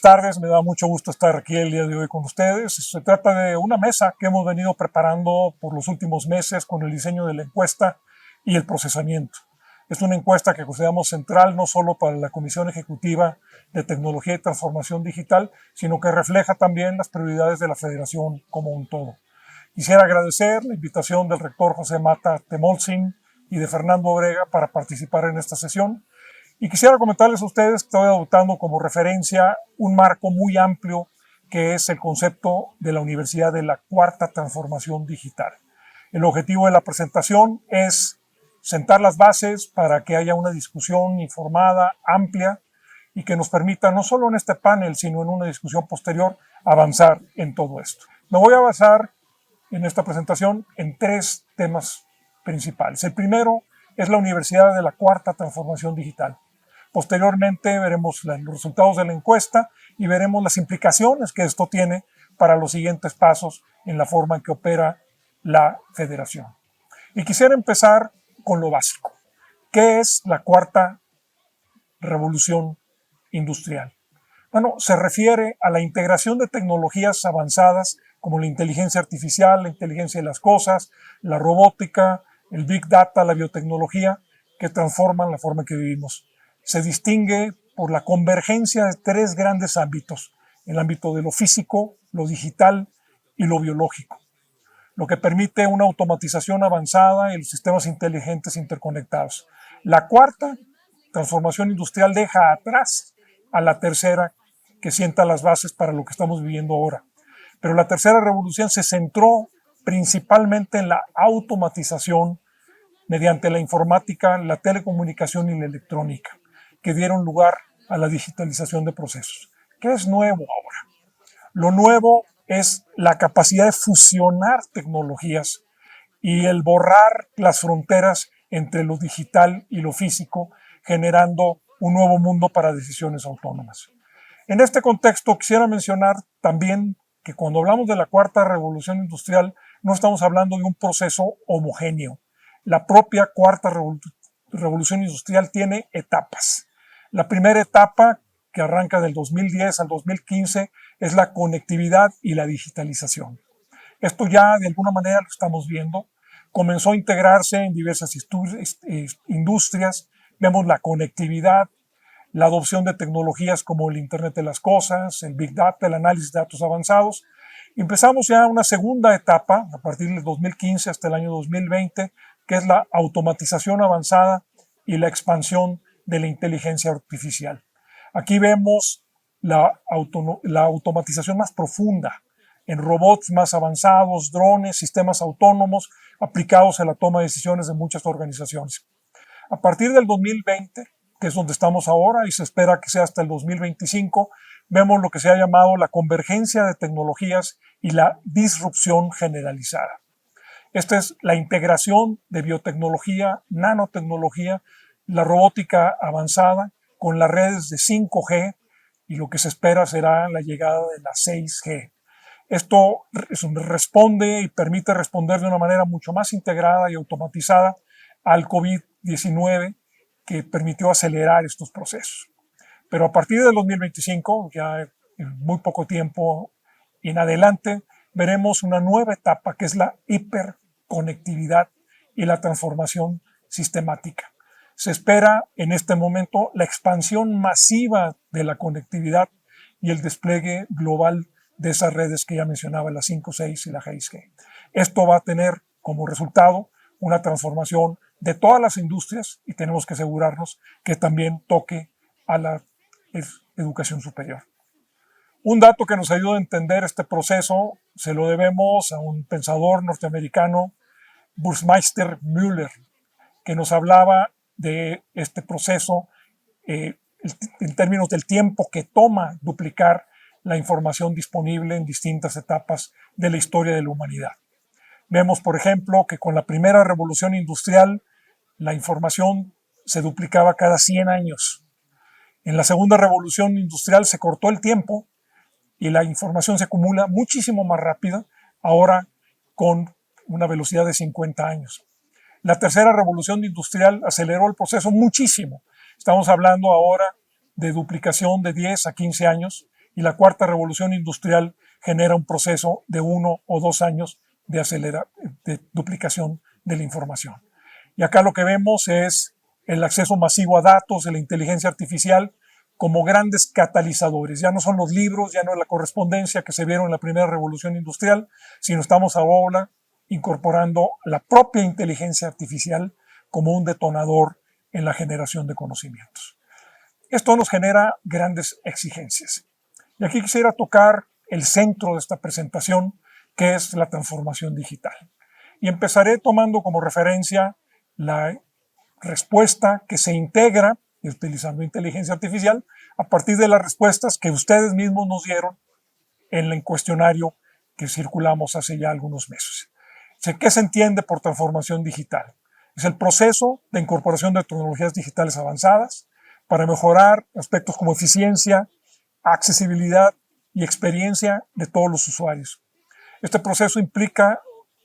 buenas tardes, me da mucho gusto estar aquí el día de hoy con ustedes. Se trata de una mesa que hemos venido preparando por los últimos meses con el diseño de la encuesta y el procesamiento. Es una encuesta que consideramos central no solo para la Comisión Ejecutiva de Tecnología y Transformación Digital, sino que refleja también las prioridades de la Federación como un todo. Quisiera agradecer la invitación del rector José Mata Temolsin y de Fernando Obrega para participar en esta sesión. Y quisiera comentarles a ustedes que estoy adoptando como referencia un marco muy amplio que es el concepto de la Universidad de la Cuarta Transformación Digital. El objetivo de la presentación es sentar las bases para que haya una discusión informada, amplia y que nos permita no solo en este panel, sino en una discusión posterior avanzar en todo esto. Me voy a basar en esta presentación en tres temas principales. El primero es la Universidad de la Cuarta Transformación Digital. Posteriormente veremos los resultados de la encuesta y veremos las implicaciones que esto tiene para los siguientes pasos en la forma en que opera la federación. Y quisiera empezar con lo básico. ¿Qué es la cuarta revolución industrial? Bueno, se refiere a la integración de tecnologías avanzadas como la inteligencia artificial, la inteligencia de las cosas, la robótica, el big data, la biotecnología, que transforman la forma en que vivimos. Se distingue por la convergencia de tres grandes ámbitos, el ámbito de lo físico, lo digital y lo biológico, lo que permite una automatización avanzada y los sistemas inteligentes interconectados. La cuarta transformación industrial deja atrás a la tercera, que sienta las bases para lo que estamos viviendo ahora. Pero la tercera revolución se centró principalmente en la automatización mediante la informática, la telecomunicación y la electrónica, que dieron lugar a la digitalización de procesos. ¿Qué es nuevo ahora? Lo nuevo es la capacidad de fusionar tecnologías y el borrar las fronteras entre lo digital y lo físico, generando un nuevo mundo para decisiones autónomas. En este contexto quisiera mencionar también que cuando hablamos de la cuarta revolución industrial no estamos hablando de un proceso homogéneo. La propia cuarta revolución industrial tiene etapas. La primera etapa, que arranca del 2010 al 2015, es la conectividad y la digitalización. Esto ya de alguna manera lo estamos viendo. Comenzó a integrarse en diversas industrias. Vemos la conectividad, la adopción de tecnologías como el Internet de las Cosas, el Big Data, el análisis de datos avanzados. Empezamos ya una segunda etapa, a partir del 2015 hasta el año 2020, que es la automatización avanzada y la expansión de la inteligencia artificial. Aquí vemos la automatización más profunda en robots más avanzados, drones, sistemas autónomos aplicados a la toma de decisiones de muchas organizaciones. A partir del 2020, que es donde estamos ahora y se espera que sea hasta el 2025, vemos lo que se ha llamado la convergencia de tecnologías y la disrupción generalizada. Esta es la integración de biotecnología, nanotecnología, la robótica avanzada con las redes de 5G y lo que se espera será la llegada de la 6G. Esto responde y permite responder de una manera mucho más integrada y automatizada al COVID-19, que permitió acelerar estos procesos. Pero a partir del 2025, ya en muy poco tiempo en adelante, veremos una nueva etapa que es la hiperconectividad y la transformación sistemática. Se espera en este momento la expansión masiva de la conectividad y el despliegue global de esas redes que ya mencionaba, la 5, 6 y la 6G. Esto va a tener como resultado una transformación de todas las industrias y tenemos que asegurarnos que también toque a la educación superior. Un dato que nos ayuda a entender este proceso se lo debemos a un pensador norteamericano, Buckminster Fuller, que nos hablaba de este proceso en términos del tiempo que toma duplicar la información disponible en distintas etapas de la historia de la humanidad. Vemos, por ejemplo, que con la primera revolución industrial la información se duplicaba cada 100 años. En la segunda revolución industrial se cortó el tiempo y la información se acumula muchísimo más rápida, ahora con una velocidad de 50 años. La tercera revolución industrial aceleró el proceso muchísimo. Estamos hablando ahora de duplicación de 10 a 15 años y la cuarta revolución industrial genera un proceso de 1 o 2 años de duplicación de la información. Y acá lo que vemos es el acceso masivo a datos de la inteligencia artificial como grandes catalizadores. Ya no son los libros, ya no es la correspondencia que se vieron en la primera revolución industrial, sino estamos ahora incorporando la propia inteligencia artificial como un detonador en la generación de conocimientos. Esto nos genera grandes exigencias. Y aquí quisiera tocar el centro de esta presentación, que es la transformación digital. Y empezaré tomando como referencia la respuesta que se integra, utilizando inteligencia artificial, a partir de las respuestas que ustedes mismos nos dieron en el cuestionario que circulamos hace ya algunos meses. ¿Qué se entiende por transformación digital? Es el proceso de incorporación de tecnologías digitales avanzadas para mejorar aspectos como eficiencia, accesibilidad y experiencia de todos los usuarios. Este proceso implica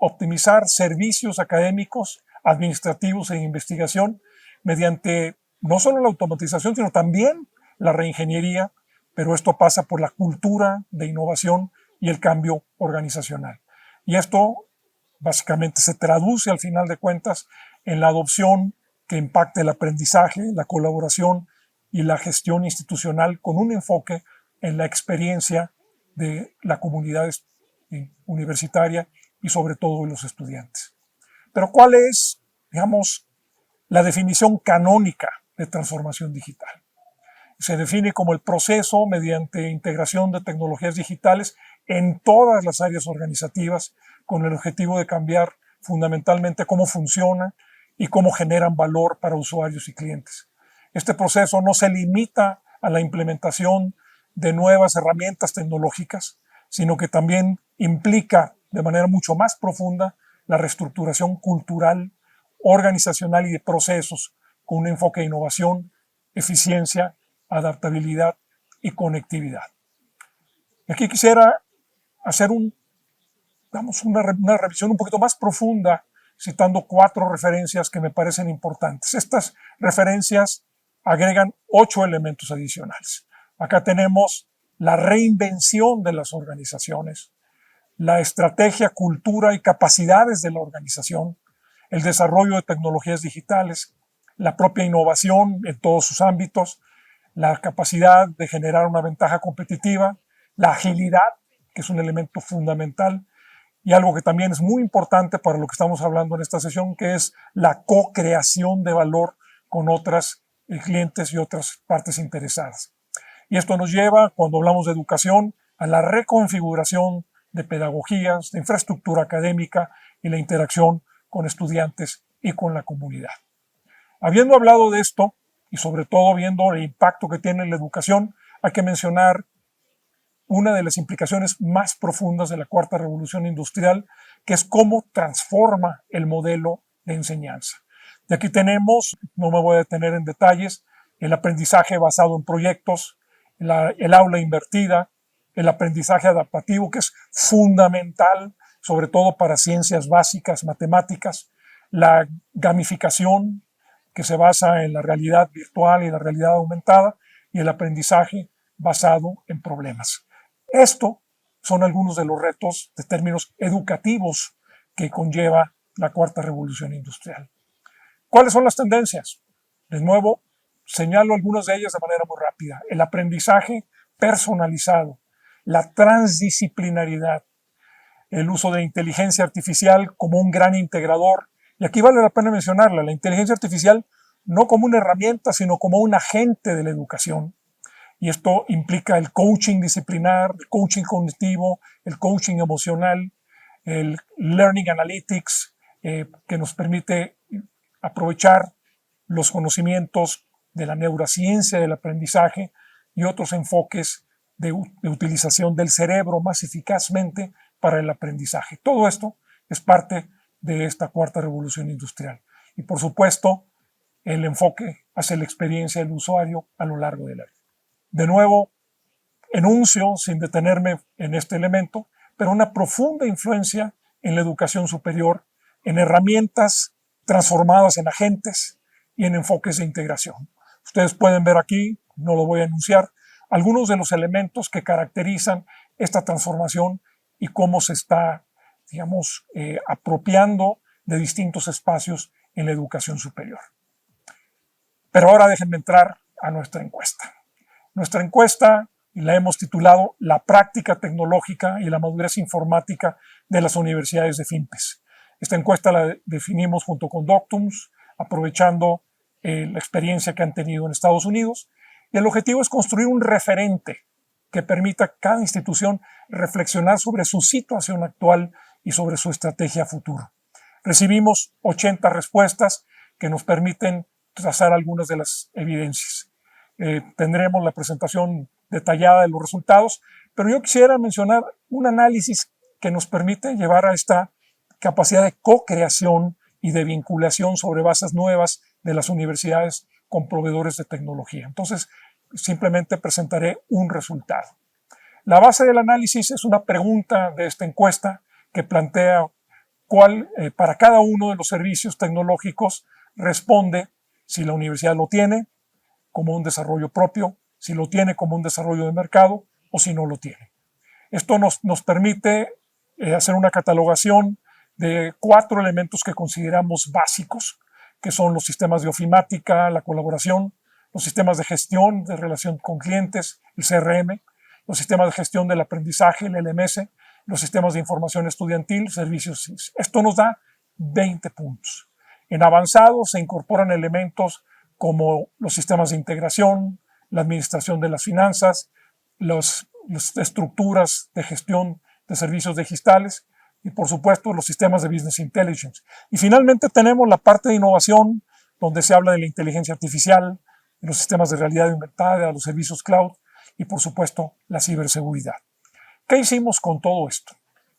optimizar servicios académicos, administrativos e investigación mediante no solo la automatización, sino también la reingeniería, pero esto pasa por la cultura de innovación y el cambio organizacional. Y esto básicamente se traduce al final de cuentas en la adopción que impacte el aprendizaje, la colaboración y la gestión institucional con un enfoque en la experiencia de la comunidad universitaria y sobre todo de los estudiantes. Pero ¿cuál es, digamos, la definición canónica de transformación digital? Se define como el proceso mediante integración de tecnologías digitales en todas las áreas organizativas con el objetivo de cambiar fundamentalmente cómo funcionan y cómo generan valor para usuarios y clientes. Este proceso no se limita a la implementación de nuevas herramientas tecnológicas, sino que también implica de manera mucho más profunda la reestructuración cultural, organizacional y de procesos con un enfoque de innovación, eficiencia, adaptabilidad y conectividad. Aquí quisiera hacer una revisión un poquito más profunda, citando 4 referencias que me parecen importantes. Estas referencias agregan 8 elementos adicionales. Acá tenemos la reinvención de las organizaciones, la estrategia, cultura y capacidades de la organización, el desarrollo de tecnologías digitales, la propia innovación en todos sus ámbitos, la capacidad de generar una ventaja competitiva, la agilidad, que es un elemento fundamental, y algo que también es muy importante para lo que estamos hablando en esta sesión, que es la co-creación de valor con otros clientes y otras partes interesadas. Y esto nos lleva, cuando hablamos de educación, a la reconfiguración de pedagogías, de infraestructura académica y la interacción con estudiantes y con la comunidad. Habiendo hablado de esto, y sobre todo viendo el impacto que tiene en la educación, hay que mencionar una de las implicaciones más profundas de la cuarta revolución industrial, que es cómo transforma el modelo de enseñanza. Y aquí tenemos, no me voy a detener en detalles, el aprendizaje basado en proyectos, el aula invertida, el aprendizaje adaptativo, que es fundamental, sobre todo para ciencias básicas, matemáticas, la gamificación, que se basa en la realidad virtual y la realidad aumentada, y el aprendizaje basado en problemas. Esto son algunos de los retos de términos educativos que conlleva la cuarta revolución industrial. ¿Cuáles son las tendencias? De nuevo, señalo algunas de ellas de manera muy rápida. El aprendizaje personalizado, la transdisciplinaridad, el uso de inteligencia artificial como un gran integrador. Y aquí vale la pena mencionarla, la inteligencia artificial no como una herramienta, sino como un agente de la educación. Y esto implica el coaching disciplinar, el coaching cognitivo, el coaching emocional, el learning analytics, que nos permite aprovechar los conocimientos de la neurociencia del aprendizaje y otros enfoques de utilización del cerebro más eficazmente para el aprendizaje. Todo esto es parte de esta cuarta revolución industrial. Y por supuesto, el enfoque hacia la experiencia del usuario a lo largo de la vida. De nuevo, enuncio, sin detenerme en este elemento, pero una profunda influencia en la educación superior, en herramientas transformadas en agentes y en enfoques de integración. Ustedes pueden ver aquí, no lo voy a enunciar, algunos de los elementos que caracterizan esta transformación y cómo se está, digamos, apropiando de distintos espacios en la educación superior. Pero ahora déjenme entrar a nuestra encuesta. Nuestra encuesta la hemos titulado La práctica tecnológica y la madurez informática de las universidades de FIMPES. Esta encuesta la definimos junto con Doctums, aprovechando la experiencia que han tenido en Estados Unidos. Y el objetivo es construir un referente que permita a cada institución reflexionar sobre su situación actual y sobre su estrategia futura. Recibimos 80 respuestas que nos permiten trazar algunas de las evidencias. Tendremos la presentación detallada de los resultados, pero yo quisiera mencionar un análisis que nos permite llevar a esta capacidad de co-creación y de vinculación sobre bases nuevas de las universidades con proveedores de tecnología. Entonces, simplemente presentaré un resultado. La base del análisis es una pregunta de esta encuesta que plantea cuál, para cada uno de los servicios tecnológicos, responde si la universidad lo tiene como un desarrollo propio, si lo tiene como un desarrollo de mercado o si no lo tiene. Esto nos permite hacer una catalogación de 4 elementos que consideramos básicos, que son los sistemas de ofimática, la colaboración, los sistemas de gestión de relación con clientes, el CRM, los sistemas de gestión del aprendizaje, el LMS, los sistemas de información estudiantil, servicios SIS. Esto nos da 20 puntos. En avanzado se incorporan elementos como los sistemas de integración, la administración de las finanzas, las estructuras de gestión de servicios digitales y, por supuesto, los sistemas de Business Intelligence. Y finalmente tenemos la parte de innovación, donde se habla de la inteligencia artificial, de los sistemas de realidad aumentada, los servicios cloud y, por supuesto, la ciberseguridad. ¿Qué hicimos con todo esto?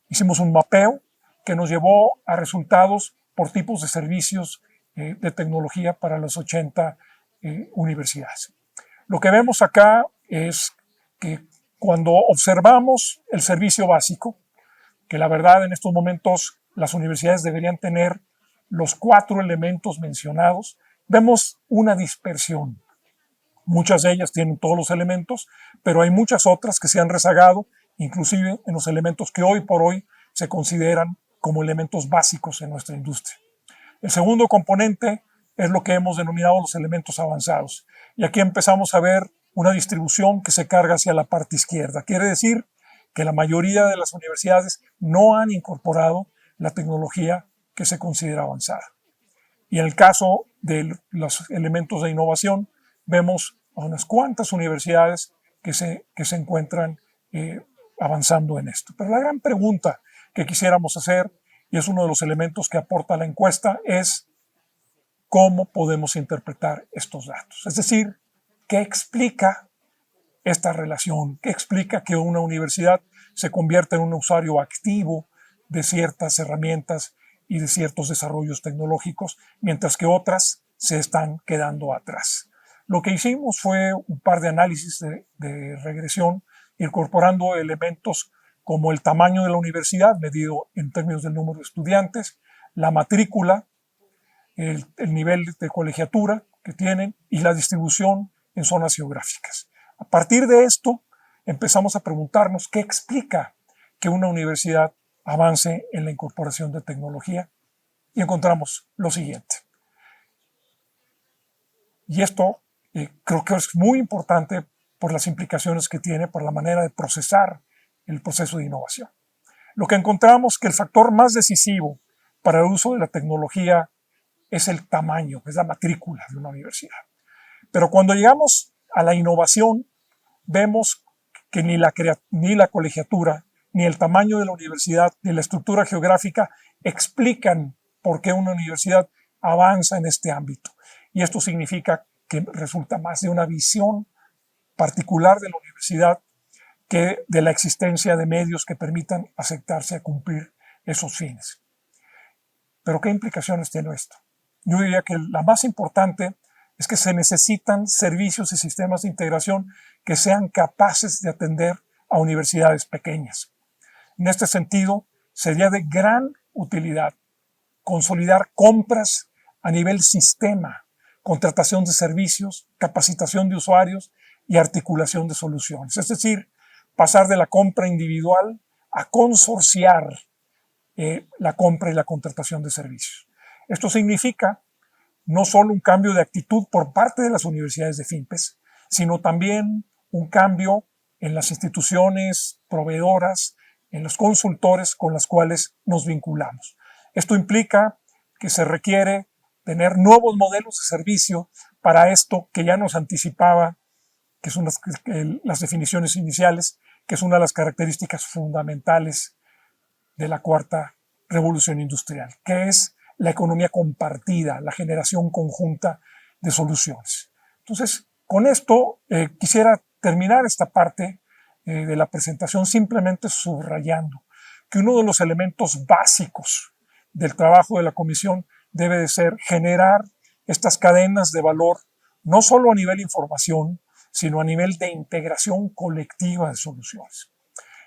Hicimos un mapeo que nos llevó a resultados por tipos de servicios de tecnología para las 80 universidades. Lo que vemos acá es que cuando observamos el servicio básico, que la verdad en estos momentos las universidades deberían tener los 4 elementos mencionados, vemos una dispersión. Muchas de ellas tienen todos los elementos, pero hay muchas otras que se han rezagado, inclusive en los elementos que hoy por hoy se consideran como elementos básicos en nuestra industria. El segundo componente es lo que hemos denominado los elementos avanzados. Y aquí empezamos a ver una distribución que se carga hacia la parte izquierda. Quiere decir que la mayoría de las universidades no han incorporado la tecnología que se considera avanzada. Y en el caso de los elementos de innovación, vemos a unas cuantas universidades que se encuentran avanzando en esto. Pero la gran pregunta que quisiéramos hacer, y es uno de los elementos que aporta la encuesta, es cómo podemos interpretar estos datos. Es decir, ¿qué explica esta relación? ¿Qué explica que una universidad se convierta en un usuario activo de ciertas herramientas y de ciertos desarrollos tecnológicos, mientras que otras se están quedando atrás? Lo que hicimos fue un par de análisis de regresión, incorporando elementos como el tamaño de la universidad, medido en términos del número de estudiantes, la matrícula, el nivel de colegiatura que tienen y la distribución en zonas geográficas. A partir de esto, empezamos a preguntarnos qué explica que una universidad avance en la incorporación de tecnología y encontramos lo siguiente. Y esto creo que es muy importante por las implicaciones que tiene para la manera de procesar el proceso de innovación. Lo que encontramos que el factor más decisivo para el uso de la tecnología es el tamaño, es la matrícula de una universidad. Pero cuando llegamos a la innovación, vemos que ni la colegiatura, ni el tamaño de la universidad, ni la estructura geográfica explican por qué una universidad avanza en este ámbito. Y esto significa que resulta más de una visión particular de la universidad que de la existencia de medios que permitan aceptarse a cumplir esos fines. ¿Pero qué implicaciones tiene esto? Yo diría que la más importante es que se necesitan servicios y sistemas de integración que sean capaces de atender a universidades pequeñas. En este sentido, sería de gran utilidad consolidar compras a nivel sistema, contratación de servicios, capacitación de usuarios y articulación de soluciones. Es decir, pasar de la compra individual a consorciar la compra y la contratación de servicios. Esto significa no solo un cambio de actitud por parte de las universidades de FIMPES, sino también un cambio en las instituciones proveedoras, en los consultores con las cuales nos vinculamos. Esto implica que se requiere tener nuevos modelos de servicio para esto que ya nos anticipaba, que son las definiciones iniciales, que es una de las características fundamentales de la cuarta revolución industrial, que es la economía compartida, la generación conjunta de soluciones. Entonces, con esto quisiera terminar esta parte de la presentación simplemente subrayando que uno de los elementos básicos del trabajo de la comisión debe de ser generar estas cadenas de valor, no solo a nivel información, sino a nivel de integración colectiva de soluciones.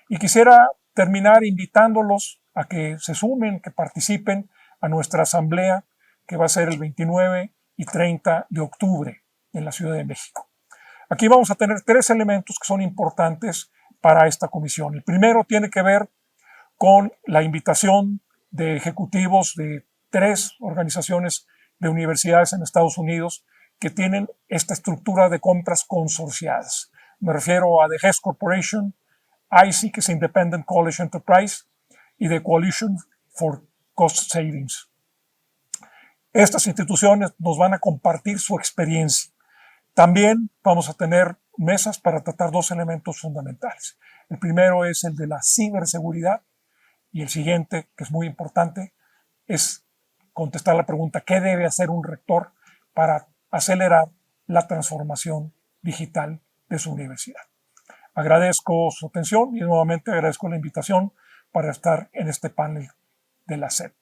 Y quisiera terminar invitándolos a que se sumen, que participen a nuestra asamblea, que va a ser el 29 y 30 de octubre en la Ciudad de México. Aquí vamos a tener 3 elementos que son importantes para esta comisión. El primero tiene que ver con la invitación de ejecutivos de 3 organizaciones de universidades en Estados Unidos que tienen esta estructura de compras consorciadas. Me refiero a The Hess Corporation, ICE, que es Independent College Enterprise, y The Coalition for Cost Savings. Estas instituciones nos van a compartir su experiencia. También vamos a tener mesas para tratar 2 elementos fundamentales. El primero es el de la ciberseguridad y el siguiente, que es muy importante, es contestar la pregunta: ¿qué debe hacer un rector para acelerar la transformación digital de su universidad? Agradezco su atención y nuevamente agradezco la invitación para estar en este panel de la SEP.